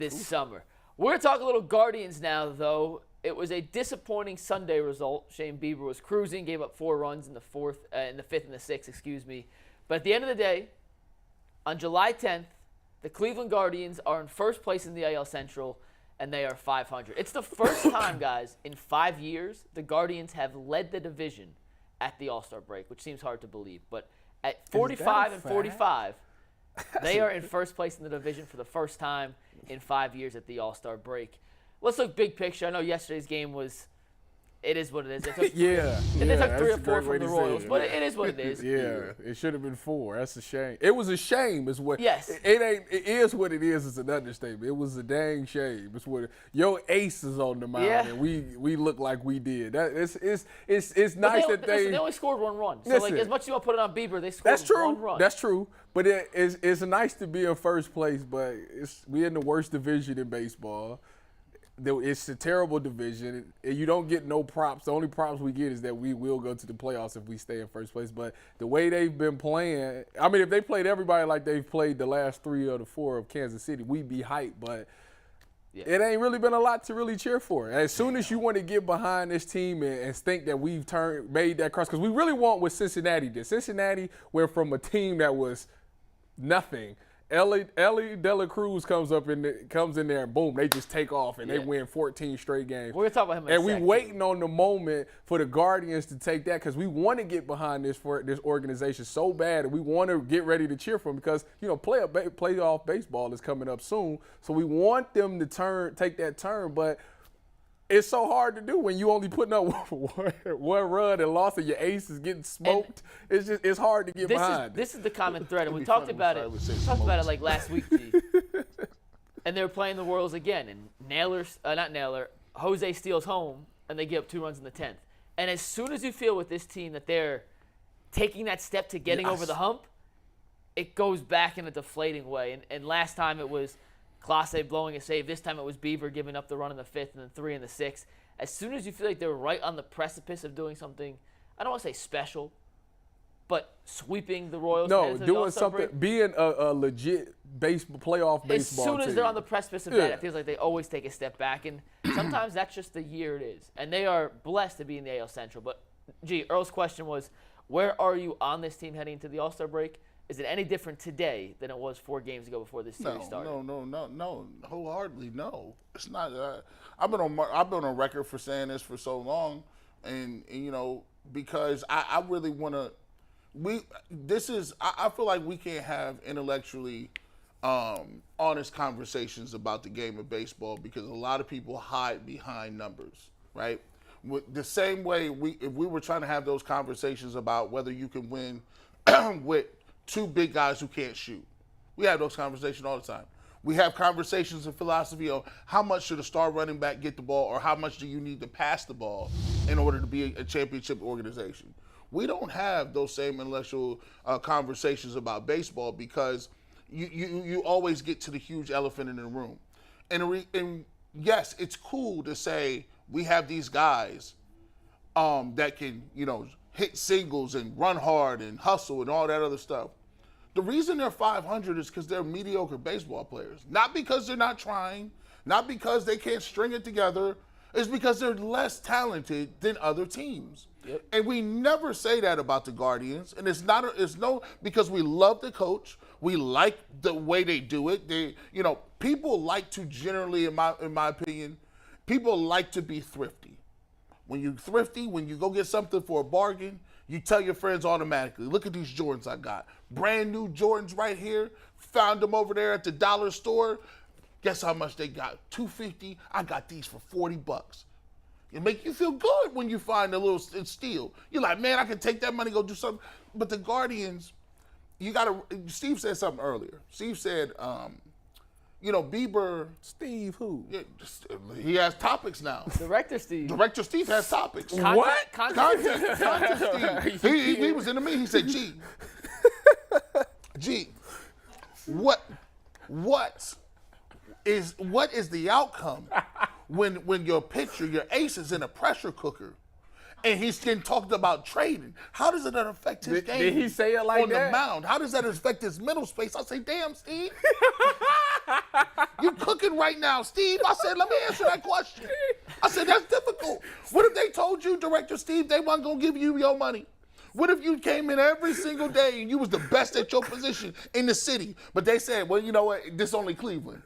this summer. We're going to talk a little Guardians now, though. It was a disappointing Sunday result. Shane Bieber was cruising, gave up 4 runs in the fifth and the sixth, But at the end of the day, on July 10th, the Cleveland Guardians are in first place in the AL Central, and they are 500. It's the first time, guys, in 5 years, the Guardians have led the division at the All-Star break, which seems hard to believe. But at 45 and 45, they are in first place in the division for the first time in 5 years at the All-Star break. Let's look big picture. I know yesterday's game was – it is what it is. It took, They took 3 or 4 from the Royals, but it is what it is. Yeah, it should have been 4. That's a shame. It was a shame is what – Yes. It is what it is. It's an understatement. It was a dang shame. It's what your ace is on the mound, and we look like we did. It's nice that they only scored 1 run. So, like, as much as you want to put it on Bieber, they scored 1 run. That's true. But it's nice to be in first place, but we're in the worst division in baseball. It's a terrible division. You don't get no props. The only props we get is that we will go to the playoffs if we stay in first place. But the way they've been playing, I mean, if they played everybody like they've played the last 3 or the 4 of Kansas City, we'd be hyped. But it ain't really been a lot to really cheer for. As soon as you want to get behind this team and think that we've made that cross, because we really want what Cincinnati did. Cincinnati went from a team that was nothing. Ellie De La Cruz comes in there and boom, they just take off and they win 14 straight games. We're gonna talk about him in a and second. we waiting on the moment for the Guardians to take that because we want to get behind this organization so bad and we want to get ready to cheer for them because playoff baseball is coming up soon. So we want them to take that turn, but it's so hard to do when you only putting up one run and lost and your ace is getting smoked. It's hard to get behind. This is the common thread, and we talked about it. We talked about it like last week, G. And they were playing the Royals again, and Jose steals home, and they give up 2 runs in the 10th. And as soon as you feel with this team that they're taking that step to getting over the hump, it goes back in a deflating way. And last time it was Clase blowing a save. This time it was Bieber giving up the run in the 5th and then 3 in the 6th. As soon as you feel like they're right on the precipice of doing something, I don't want to say special, but sweeping the Royals. No, doing something, being a legit playoff baseball As soon as team. they're on the precipice of that, it feels like they always take a step back. And sometimes that's just the year it is. And they are blessed to be in the AL Central. But, Earl's question was, where are you on this team heading into the All-Star break? Is it any different today than it was 4 games ago before this series started? No. Wholeheartedly, no. It's not. I've been on record for saying this for so long, and because I really want to. I feel like we can't have intellectually honest conversations about the game of baseball because a lot of people hide behind numbers, right? The same way if we were trying to have those conversations about whether you can win with 2 big guys who can't shoot. We have those conversations all the time. We have conversations in philosophy of how much should a star running back get the ball or how much do you need to pass the ball in order to be a championship organization. We don't have those same intellectual conversations about baseball because you always get to the huge elephant in the room. And yes, it's cool to say we have these guys that can, hit singles and run hard and hustle and all that other stuff. The reason they're 500 is because they're mediocre baseball players. Not because they're not trying, not because they can't string it together. It's because they're less talented than other teams. Yep. And we never say that about the Guardians. And because we love the coach. We like the way they do it. People like to generally, in my opinion, people like to be thrifty. When you're thrifty, when you go get something for a bargain, you tell your friends automatically, look at these Jordans I got. Brand new Jordans right here. Found them over there at the dollar store. Guess how much they got? $250. I got these for $40. It make you feel good when you find a little steal. You're like, man, I can take that money, go do something. But the Guardians, Steve said something earlier. Steve said, Bieber. Steve who? Yeah, he has topics now. Director Steve. Director Steve has topics. What? Content Steve. He was in the meeting. He said, G, what is the outcome when your pitcher, your ace is in a pressure cooker? And he's getting talked about trading. How does that affect his game? Did he say it like on that? On the mound. How does that affect his mental space? I say, damn, Steve. You cooking right now, Steve. I said, let me answer that question. I said, that's difficult. What if they told you, Director Steve, they weren't going to give you your money? What if you came in every single day and you was the best at your position in the city, but they said, well, you know what, this only Cleveland.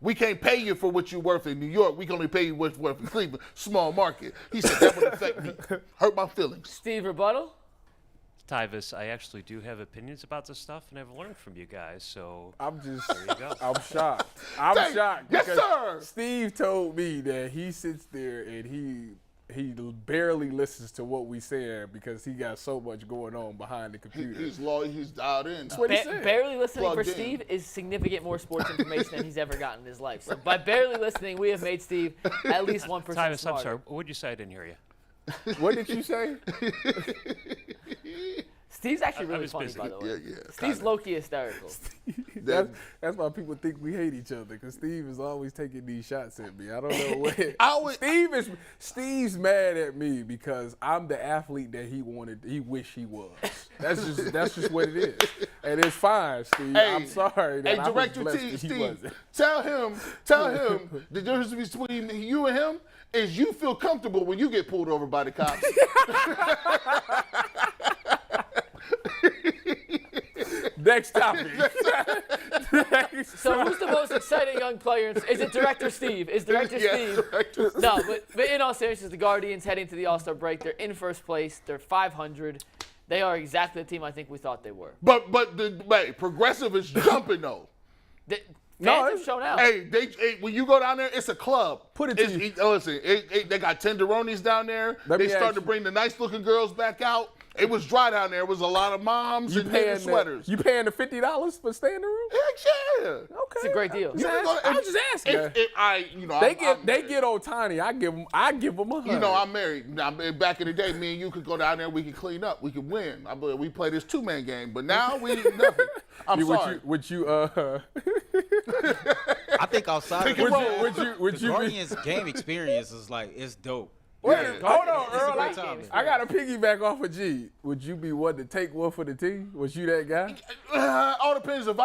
We can't pay you for what you're worth in New York. We can only pay you what's worth in Cleveland. Small market. He said that would affect me. Hurt my feelings. Steve, rebuttal? Tyvis, I actually do have opinions about this stuff, and I've learned from you guys, so there you go. I'm shocked. Dang. Shocked. Yes, because sir. Steve told me that he sits there and he barely listens to what we saying because he got so much going on behind the computer. He's loyal. He's dialed in. That's what he said. Barely listening Plugged for in. Steve is significant more sports information than he's ever gotten in his life. So by barely listening, we have made Steve at least 1% Tyvis, smarter. I'm sorry. What did you say? I didn't hear you. What did you say? Steve's actually I really was funny, busy. by the way. Yeah. Steve's kinda. low-key hysterical. That's why people think we hate each other because Steve is always taking these shots at me. I don't know what. Steve's mad at me because I'm the athlete that he wished he was. That's just what it is, and it's fine, Steve. Hey, I'm sorry that Hey, I was Director blessed T, that he Steve, wasn't. tell him the difference between you and him is you feel comfortable when you get pulled over by the cops. Next topic. So who's the most exciting young player? Is it Director Steve? Is Director Yeah, Steve? Director Steve. No, but in all seriousness, the Guardians heading to the All-Star break. They're in first place. They're 500. They are exactly the team I think we thought they were. But Progressive is jumping though. Fans No, have shown out. Hey, when you go down there, it's a club. Put it to you. Listen, they got tenderonis down there. Let They me started ask to you. bring the nice-looking girls back out. It was dry down there. It was a lot of moms and nigga sweaters. You paying the $50 for staying in the room? Heck yeah. Okay, It's a great deal. I was just asking. They get old Tiny. I give them 100. You know, I'm married. Now, back in the day, me and you could go down there. We could clean up. We could win. We play this two-man game. But now we nothing. I'm sorry. Would you I think outside Pick of and roll. would the you be? Guardians game experience is like, it's dope. Wait, Yeah. hold on, It's a Earl. great game. I got to piggyback off of G. Would you be one to take one for the team? Was you that guy? All depends. If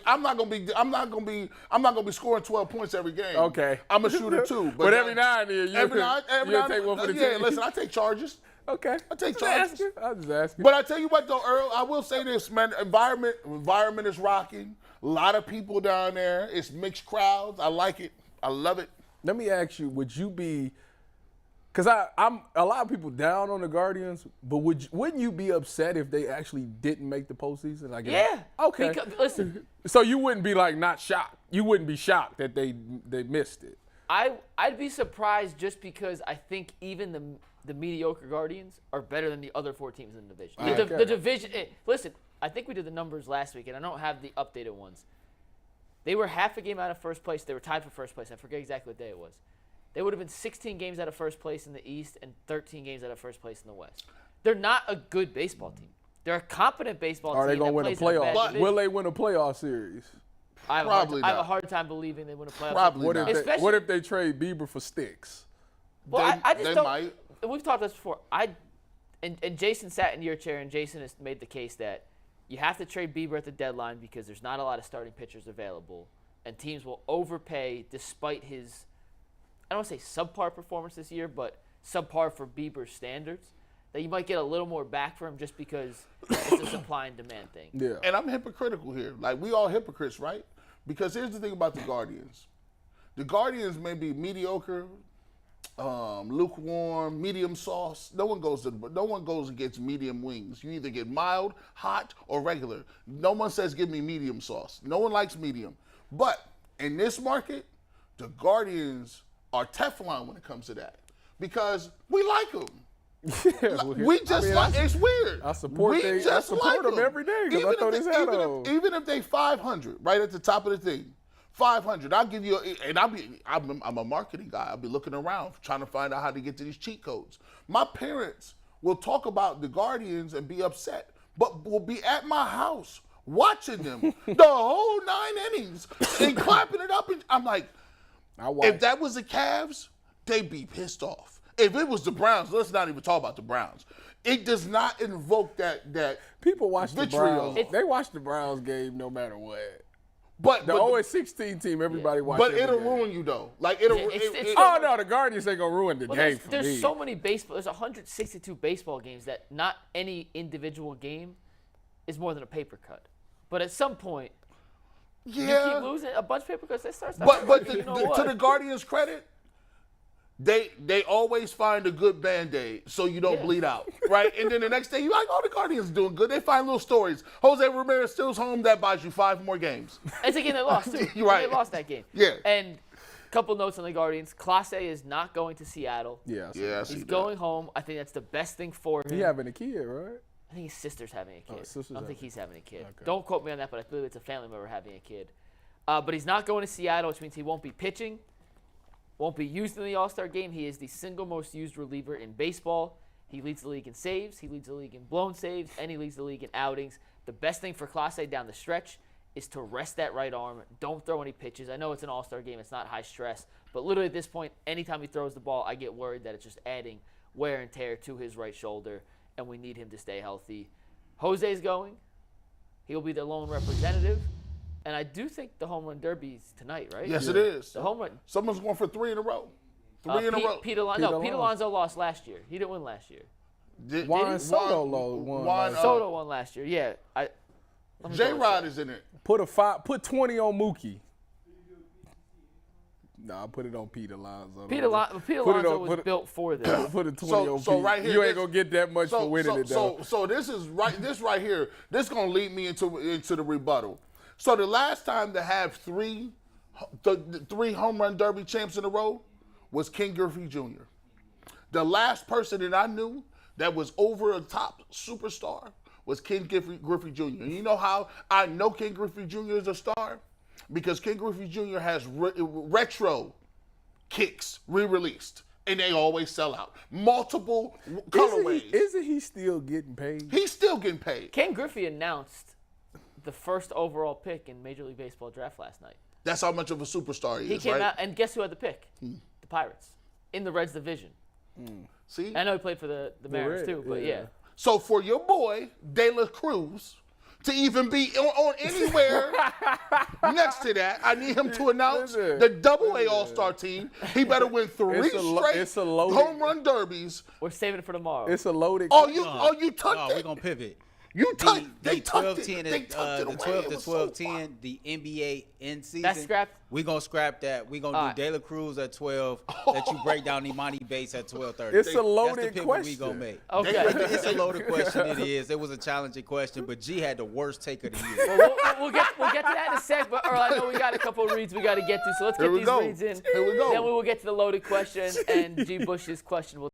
I'm not gonna be scoring 12 points every game. Okay. I'm a shooter too. But every now and then you'll take one for the Yeah, team. listen, I take charges. Okay. I take Just charges. asking. I'm just asking. But I tell you what though, Earl, I will say this, man. Environment is rocking. A lot of people down there. It's mixed crowds. I like it. I love it. Let me ask you, would you be, because I'm a lot of people down on the Guardians, but wouldn't you be upset if they actually didn't make the postseason? Like, Yeah. Okay. Because, listen, So you wouldn't be like not shocked. You wouldn't be shocked that they missed it. I'd be surprised just because I think even the mediocre Guardians are better than the other 4 teams in the division. Okay. The division. Listen, I think we did the numbers last week, and I don't have the updated ones. They were half a game out of first place. They were tied for first place. I forget exactly what day it was. They would have been 16 games out of first place in the East and 13 games out of first place in the West. They're not a good baseball team. They're a competent baseball Are team. they going to win a that plays in playoff? bad division. Will they win a playoff series? I have Probably I have a not. hard time believing they win a playoff. Probably What not. if, Especially- what if they trade Bieber for Sticks? Well, I just they don't. might. We've talked about this before. And Jason sat in your chair, and Jason has made the case that you have to trade Bieber at the deadline because there's not a lot of starting pitchers available, and teams will overpay despite his, I don't want to say subpar performance this year, but subpar for Bieber's standards. That you might get a little more back for him just because it's a supply and demand thing. Yeah. And I'm hypocritical here. Like, we all hypocrites, right? Because here's the thing about the Guardians. The Guardians may be mediocre, lukewarm, medium sauce. No one goes against medium wings. You either get mild, hot, or regular. No one says give me medium sauce. No one likes medium. But in this market, the Guardians are Teflon when it comes to that. Because we like them. We just it's weird. I support We I just support like them every day because I Even throw if this they- hat even if- on. Even if they 500, right at the top of the thing, 500, I'll give you, and I'm a marketing guy. I'll be looking around trying to find out how to get to these cheat codes. My parents will talk about the Guardians and be upset, but will be at my house watching them the whole 9 innings and clapping it up. And I'm like, if that was the Cavs, they'd be pissed off. If it was the Browns, let's not even talk about the Browns. It does not invoke that People watch the vitriol. Browns. They watch the Browns game no matter what. But The 0-16 team, everybody watch. but every it'll game. ruin you though. Like it'll. Yeah, it's Oh no, the Guardians ain't gonna ruin the Well, game for there's me. so many baseball. There's 162 baseball games that not any individual game is more than a paper cut. But at some point, you yeah. keep losing a bunch of paper cuts. They start. But you know to what? the Guardians' credit, they always find a good Band-Aid so you don't Yeah. bleed out, right? And then the next day you're like, oh, the Guardians doing good. They find little stories. Jose Ramirez still's home. That buys you 5 more games. It's a game they lost too. You're right. They lost that game. Yeah. And couple notes on the Guardians. Clase is not going to Seattle. Yeah. Yeah, I see He's that. going home. I think that's the best thing for him. He having a kid, right? I think his sister's having a kid. sister's I don't think having- he's having a kid. Okay. Don't quote me on that, but I believe it's a family member having a kid. But he's not going to Seattle, which means he won't be pitching, won't be used in the All-Star game. He is the single most used reliever in baseball. He leads the league in saves, he leads the league in blown saves, and he leads the league in outings. The best thing for Clase down the stretch is to rest that right arm. Don't throw any pitches. I know it's an All-Star game. It's not high stress. But literally at this point, anytime he throws the ball, I get worried that it's just adding wear and tear to his right shoulder, and we need him to stay healthy. Jose's going. He'll be the lone representative. And I do think the home run derby is tonight, right? Yes, it is. The home run. Someone's going for 3 in a row. 3 in a row. Pete Alonso lost last year. He didn't win last year. Juan Soto won last Soto won last year. Yeah. J-Rod is in it. Put 20 on Mookie. Nah, I put it on Pete Alonso. Pete Alonso was built for this. Put a 20 on So Pete. right here, you ain't this- gonna get that much for winning it though. So this is right. This right here. This gonna lead me into the rebuttal. So the last time to have three home run derby champs in a row was Ken Griffey Jr. The last person that I knew that was over a top superstar was Ken Griffey Jr. And you know how I know Ken Griffey Jr. is a star? Because Ken Griffey Jr. has retro kicks re-released, and they always sell out. Multiple colorways. Isn't he still getting paid? He's still getting paid. Ken Griffey announced the first overall pick in Major League Baseball draft last night. That's how much of a superstar he He is, came right? out, and guess who had the pick? The Pirates. In the Reds division. See? I know he played for the Mariners Red, too, but yeah. yeah. So for your boy, De La Cruz, to even be on anywhere next to that, I need him to announce Listen. the Double-A All-Star team. He better win 3 It's straight a loaded- home run derbies. We're saving it for tomorrow. It's a loaded. You tucked No, it. we're gonna pivot. You tucked The they tucked 12-10, it. They tucked it the away. 12 It to was so 12-10, the NBA in season. That's scrapped? We're gonna scrap that. We're gonna Alright. do De La Cruz at 12. Let you break down Imani Bates at 12:30. It's a loaded That's the pivot question. we gonna make. Okay. It's a loaded question. It is. It was a challenging question, but G had the worst take of the year. Well, we'll get to that in a sec, but Earl, I know we got a couple of reads we got to get to, so let's Here get we these go. reads in. Here we go. Then we will get to the loaded question, and G. Bush's question will